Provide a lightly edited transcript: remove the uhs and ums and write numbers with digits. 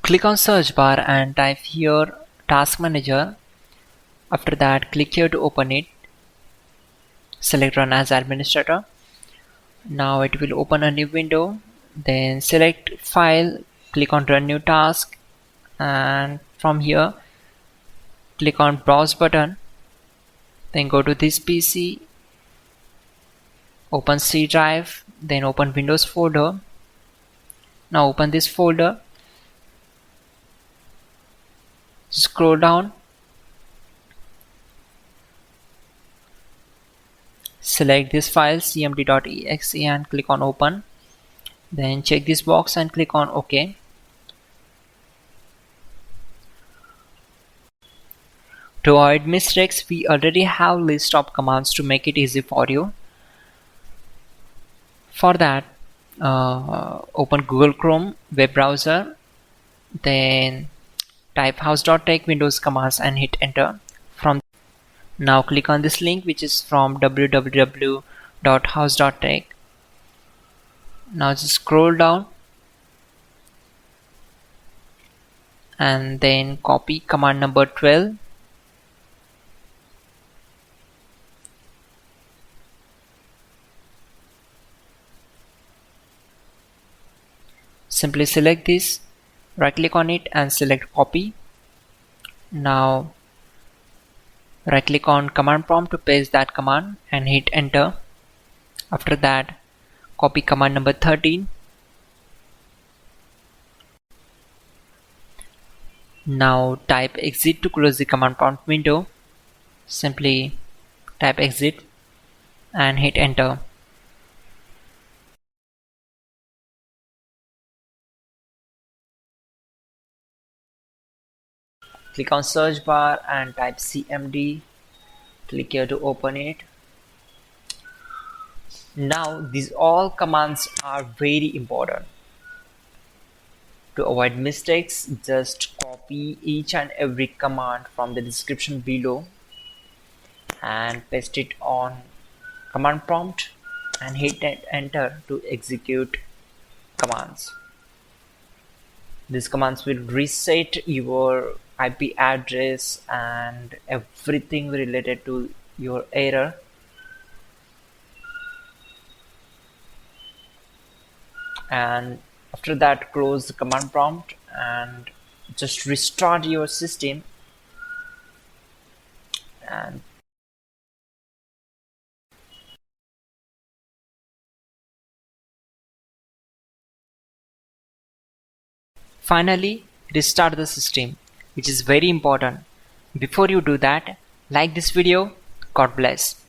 Click on search bar and type here task manager. After that, click here to open it. Select run as administrator. Now it will open a new window. Then select file, click on run new task, and from here click on browse button. Then go to this PC, open C drive, then open Windows folder. Now open this folder, scroll down, select this file cmd.exe and click on open. Then check this box and click on OK. To avoid mistakes, we already have list of commands to make it easy for you. For that, open Google Chrome web browser, then type hows.tech Windows commands and hit enter. Now click on this link, which is from www.hows.tech. Now just scroll down and then copy command number 12. Simply select this, right click on it and select copy. Now right click on command prompt to paste that command and hit enter. After that, copy command number 13. Now type exit to close the command prompt window. Simply type exit and hit enter. Click on search bar and type cmd. Click here to open it. Now these all commands are very important. To avoid mistakes, just copy each and every command from the description below and paste it on command prompt and hit enter to execute commands. These commands will reset your IP address and everything related to your error. And after that, close the command prompt and just restart your system. And finally, restart the system, which is very important. Before you do that, like this video. God bless.